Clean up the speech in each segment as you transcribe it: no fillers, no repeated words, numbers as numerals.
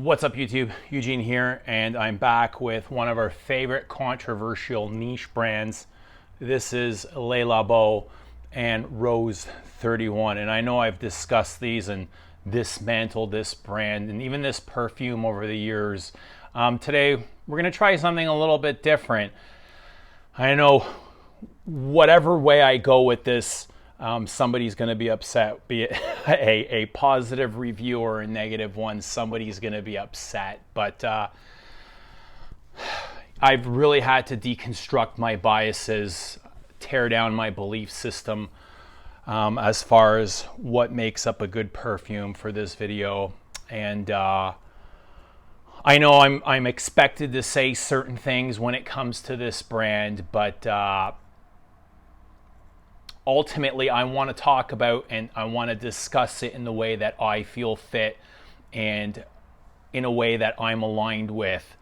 What's up, YouTube? Eugene here, and I'm back with one of our favorite controversial niche brands. This is Labo and Rose 31, and I know I've discussed these and dismantled this brand and even this perfume over the years. Today, we're going to try something a little bit different. I know whatever way I go with this, somebody's going to be upset, be it a positive review or a negative one. Somebody's going to be upset, but I've really had to deconstruct my biases, tear down my belief system as far as what makes up a good perfume for this video. And I know I'm expected to say certain things when it comes to this brand, but ultimately, I want to talk about and I want to discuss it in the way that I feel fit and in a way that I'm aligned with,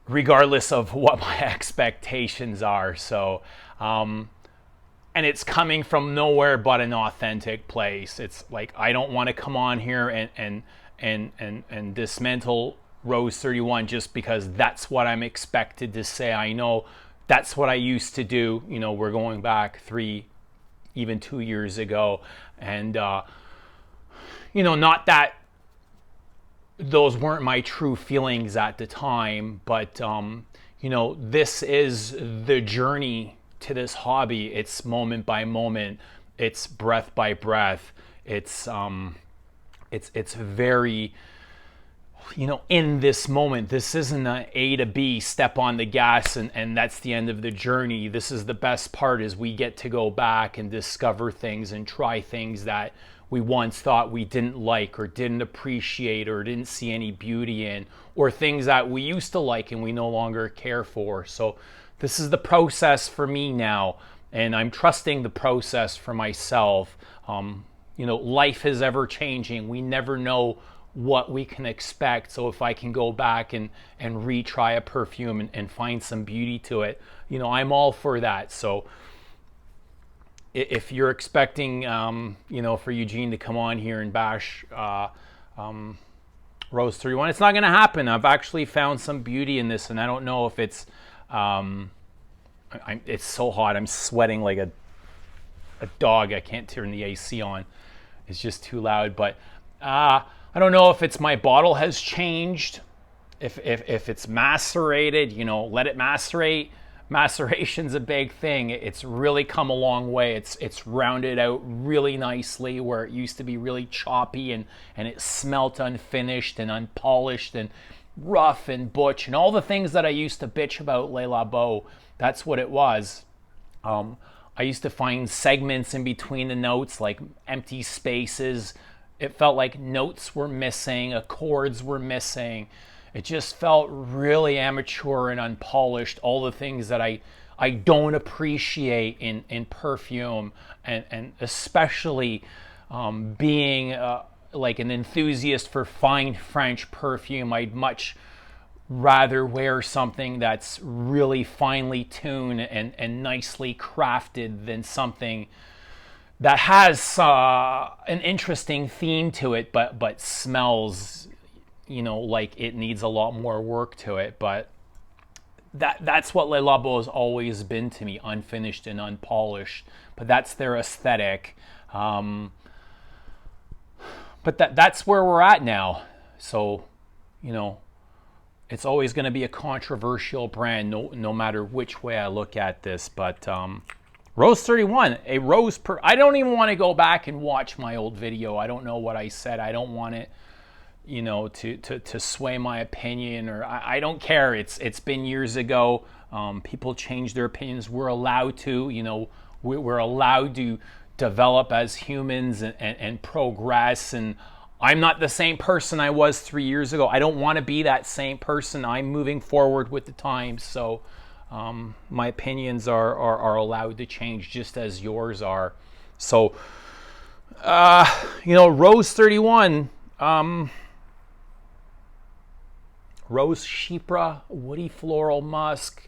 regardless of what my expectations are. So, and it's coming from nowhere but an authentic place. It's like I don't want to come on here and dismantle Rose 31 just because that's what I'm expected to say. I know that's what I used to do. You know, we're going back 3, even 2 years ago, and you know, not that those weren't my true feelings at the time, but you know, this is the journey to this hobby. It's moment by moment, it's breath by breath, it's very, you know, in this moment. This isn't an A to B, step on the gas and that's the end of the journey. This is the best part, is we get to go back and discover things and try things that we once thought we didn't like or didn't appreciate or didn't see any beauty in, or things that we used to like and we no longer care for. So this is the process for me now, and I'm trusting the process for myself. You know, life is ever changing. We never know what we can expect. So if I can go back and retry a perfume and find some beauty to it, you know, I'm all for that. So if you're expecting, you know, for Eugene to come on here and bash Rose 31, it's not going to happen. I've actually found some beauty in this, and I don't know if it's, it's so hot. I'm sweating like a dog. I can't turn the AC on. It's just too loud, but I don't know if it's my bottle has changed, if it's macerated, you know, let it macerate. Maceration's a big thing. It's really come a long way. It's rounded out really nicely, where it used to be really choppy and it smelt unfinished and unpolished and rough and butch and all the things that I used to bitch about Le Labo. That's what it was. I used to find segments in between the notes, like empty spaces. It felt like notes were missing, chords were missing. It just felt really amateur and unpolished. All the things that I don't appreciate in perfume, and especially being like an enthusiast for fine French perfume, I'd much rather wear something that's really finely tuned and nicely crafted than something that has an interesting theme to it, but smells, you know, like it needs a lot more work to it. But that's what Le Labo has always been to me, unfinished and unpolished. But that's their aesthetic. But that's where we're at now. So, you know, it's always going to be a controversial brand, no matter which way I look at this. But Rose 31, a rose per... I don't even want to go back and watch my old video. I don't know what I said. I don't want it, you know, to sway my opinion, or I don't care. It's been years ago. People change their opinions. We're allowed to, you know, we're allowed to develop as humans and progress. And I'm not the same person I was 3 years ago. I don't want to be that same person. I'm moving forward with the times. So my opinions are allowed to change just as yours are. So, you know, Rose 31, Rose Chypre, woody floral musk,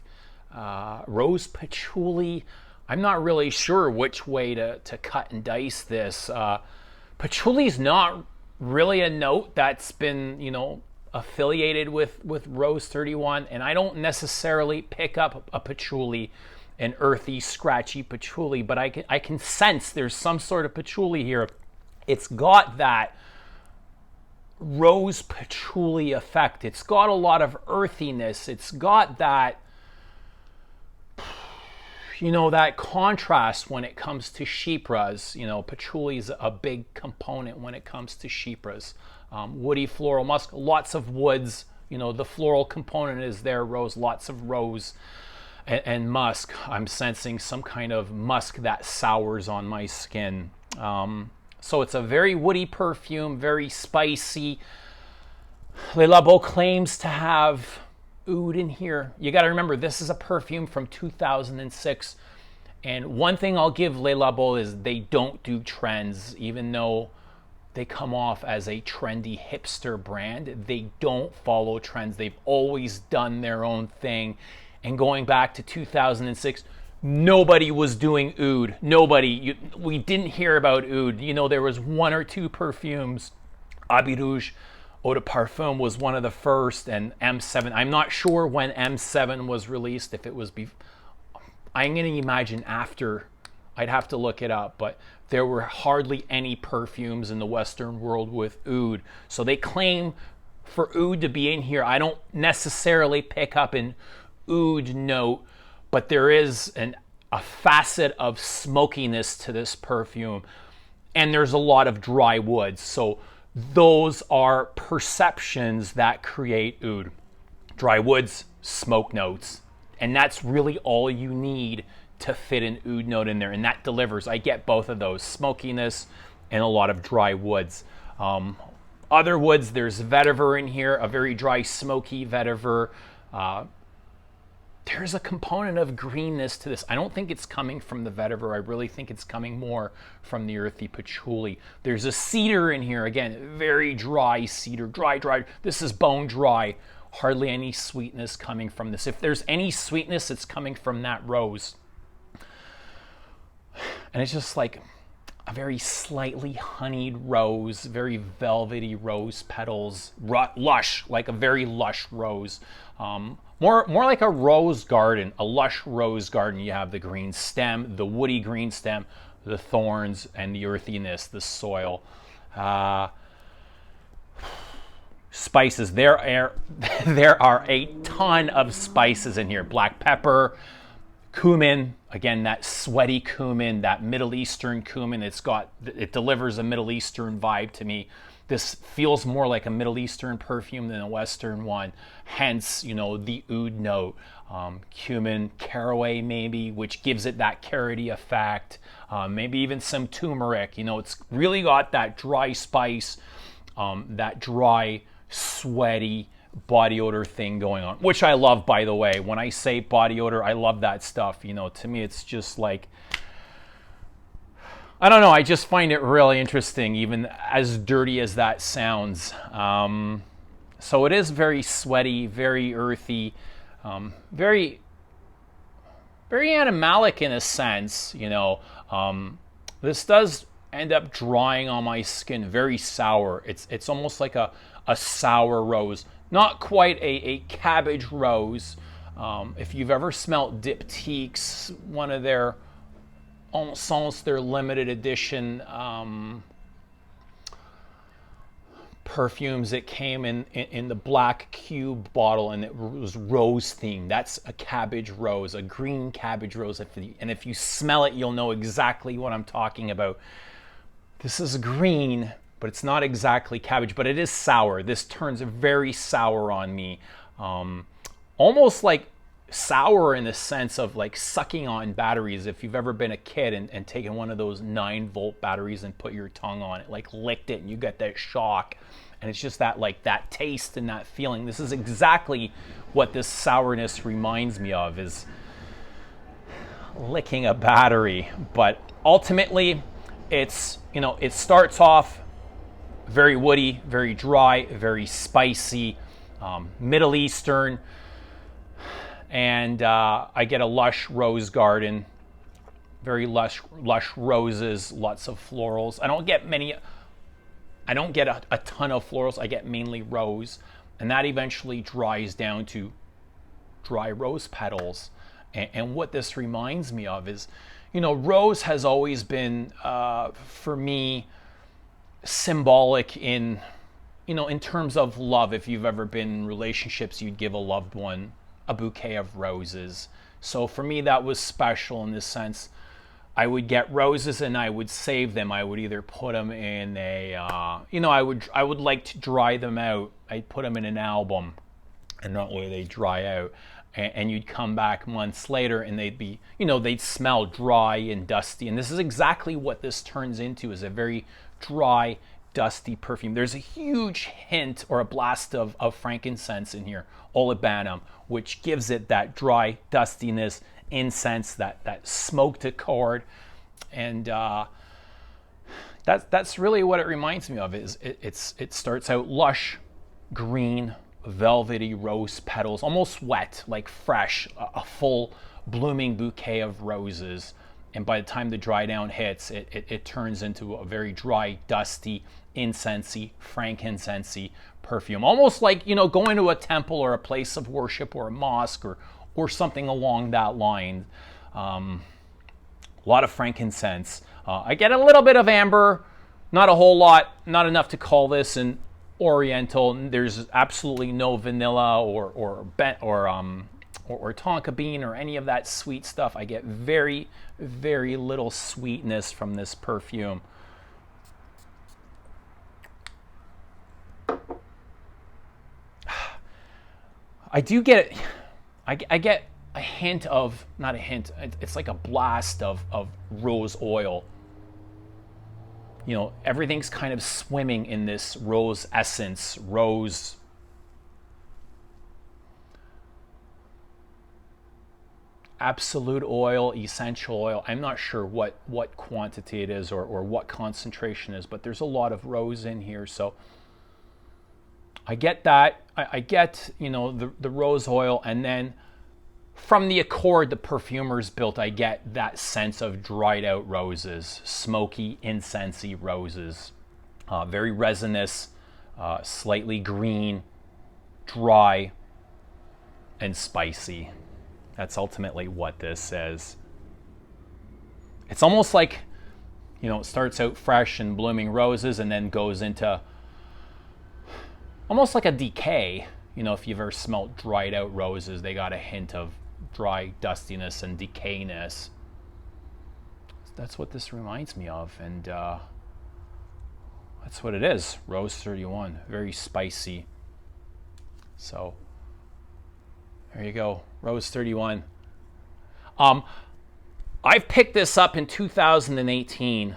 rose patchouli. I'm not really sure which way to cut and dice this. Patchouli's not really a note that's been, you know, affiliated with Rose 31, and I don't necessarily pick up a patchouli, an earthy, scratchy patchouli, but I can sense there's some sort of patchouli here. It's got that rose patchouli effect. It's got a lot of earthiness. It's got that, you know, that contrast when it comes to chypres. You know, patchouli is a big component when it comes to chypres. Woody, floral, musk, lots of woods. You know, the floral component is there, rose, lots of rose and musk. I'm sensing some kind of musk that sours on my skin. So it's a very woody perfume, very spicy. Le Labo claims to have oud in here. You got to remember, this is a perfume from 2006. And one thing I'll give Le Labo is they don't do trends, even though they come off as a trendy hipster brand. They don't follow trends. They've always done their own thing. And going back to 2006, nobody was doing oud. Nobody. We didn't hear about oud. You know, there was one or two perfumes. Habit Rouge Eau de Parfum was one of the first, and M7. I'm not sure when M7 was released, if it was I'm going to imagine after. I'd have to look it up, but there were hardly any perfumes in the Western world with oud. So they claim for oud to be in here. I don't necessarily pick up an oud note, but there is a facet of smokiness to this perfume, and there's a lot of dry woods. So those are perceptions that create oud. Dry woods, smoke notes, and that's really all you need to fit an oud note in there, and that delivers. I get both of those, smokiness and a lot of dry woods. Other woods, there's vetiver in here, a very dry, smoky vetiver. There's a component of greenness to this. I don't think it's coming from the vetiver. I really think it's coming more from the earthy patchouli. There's a cedar in here. Again, very dry cedar. Dry. This is bone dry. Hardly any sweetness coming from this. If there's any sweetness, it's coming from that rose. And it's just like a very slightly honeyed rose, very velvety rose petals, lush, like a very lush rose. More like a rose garden, a lush rose garden. You have the green stem, the woody green stem, the thorns, and the earthiness, the soil. Spices. There are a ton of spices in here. Black pepper, cumin. Again, that sweaty cumin, that Middle Eastern cumin. It delivers a Middle Eastern vibe to me. This feels more like a Middle Eastern perfume than a Western one. Hence, you know, the oud note. Cumin, caraway maybe, which gives it that carroty effect. Maybe even some turmeric. You know, it's really got that dry spice, that dry, sweaty body odor thing going on, which I love, by the way. When I say body odor, I love that stuff. You know, to me, it's just like, I don't know, I just find it really interesting, even as dirty as that sounds. So it is very sweaty, very earthy, very animalic in a sense, you know. This does end up drying on my skin, very sour. It's almost like a sour rose. Not quite a cabbage rose. If you've ever smelt Diptyque's, one of their Incense, their limited edition perfumes, it came in the black cube bottle, and it was rose themed. That's a cabbage rose, a green cabbage rose. And if you smell it, you'll know exactly what I'm talking about. This is green, but it's not exactly cabbage, but it is sour. This turns very sour on me. Almost like sour in the sense of like sucking on batteries. If you've ever been a kid and taken one of those 9-volt batteries and put your tongue on it, like licked it, and you get that shock. And it's just that, like, that taste and that feeling. This is exactly what this sourness reminds me of, is licking a battery. But ultimately, it's, you know, it starts off very woody, very dry, very spicy, Middle Eastern, and I get a lush rose garden, very lush roses, lots of florals. I don't get a ton of florals. I get mainly rose, and that eventually dries down to dry rose petals. And what this reminds me of is, you know, rose has always been, for me, symbolic in, you know, in terms of love. If you've ever been in relationships, you'd give a loved one a bouquet of roses. So for me, that was special in this sense. I would get roses and I would save them. I would either put them in a, you know, I would like to dry them out. I'd put them in an album, and that way they dry out. And you'd come back months later and they'd be, you know, they'd smell dry and dusty. And this is exactly what this turns into, is a very dry, dusty perfume. There's a huge hint or a blast of frankincense in here, olibanum, which gives it that dry dustiness, incense, that smoked accord. And that's really what it reminds me of. It starts out lush, green, velvety rose petals, almost wet, like fresh, a full blooming bouquet of roses. And by the time the dry down hits, it turns into a very dry, dusty, incensey, frankincense-y perfume. Almost like, you know, going to a temple or a place of worship or a mosque or something along that line. A lot of frankincense. I get a little bit of amber, not a whole lot, not enough to call this an Oriental. There's absolutely no vanilla or tonka bean or any of that sweet stuff. I get very, very little sweetness from this perfume. I do get it. I get a hint of, not a hint, it's like a blast of rose oil. You know, everything's kind of swimming in this rose essence, rose. Absolute oil, essential oil. I'm not sure what quantity it is or what concentration is, but there's a lot of rose in here. So I get that. I get, you know, the rose oil, and then from the accord the perfumers built, I get that sense of dried out roses, smoky, incensey roses, very resinous, slightly green, dry, and spicy. That's ultimately what this is. It's almost like, you know, it starts out fresh and blooming roses and then goes into almost like a decay. You know, if you've ever smelled dried out roses, they got a hint of dry dustiness and decayness. That's what this reminds me of, and that's what it is. Rose 31, very spicy. So there you go, Rose 31. I've picked this up in 2018,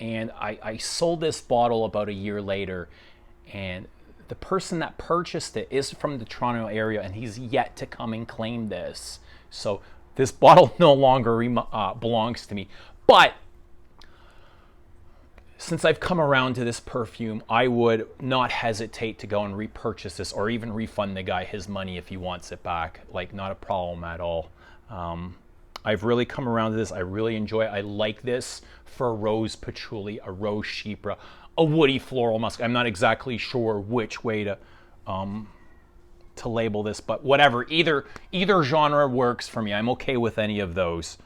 and I sold this bottle about a year later, and the person that purchased it is from the Toronto area, and he's yet to come and claim this. So this bottle no longer belongs to me. But since I've come around to this perfume, I would not hesitate to go and repurchase this, or even refund the guy his money if he wants it back. Like, not a problem at all. I've really come around to this. I really enjoy it. I like this for a rose patchouli, a rose chypre, a woody floral musk. I'm not exactly sure which way to label this, but whatever. Either genre works for me. I'm okay with any of those.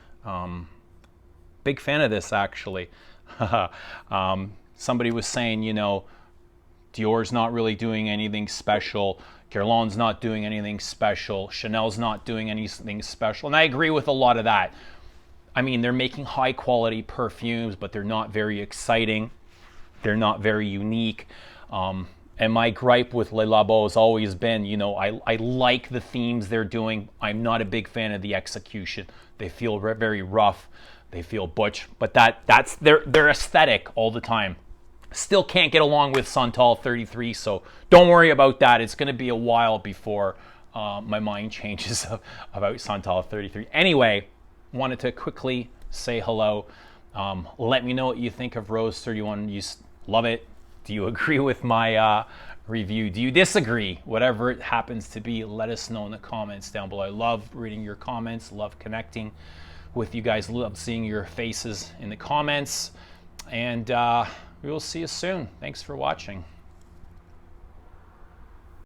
Big fan of this, actually. Somebody was saying, you know, Dior's not really doing anything special. Guerlain's not doing anything special. Chanel's not doing anything special. And I agree with a lot of that. I mean, they're making high quality perfumes, but they're not very exciting. They're not very unique. And my gripe with Le Labo has always been, you know, I like the themes they're doing. I'm not a big fan of the execution. They feel very rough. They feel butch, but that's their aesthetic all the time. Still can't get along with Santal 33, so don't worry about that. It's going to be a while before my mind changes about Santal 33. Anyway, wanted to quickly say hello. Let me know what you think of Rose 31. You love it? Do you agree with my review? Do you disagree? Whatever it happens to be, let us know in the comments down below. I love reading your comments, love connecting with you guys, love seeing your faces in the comments, and we will see you soon. Thanks for watching.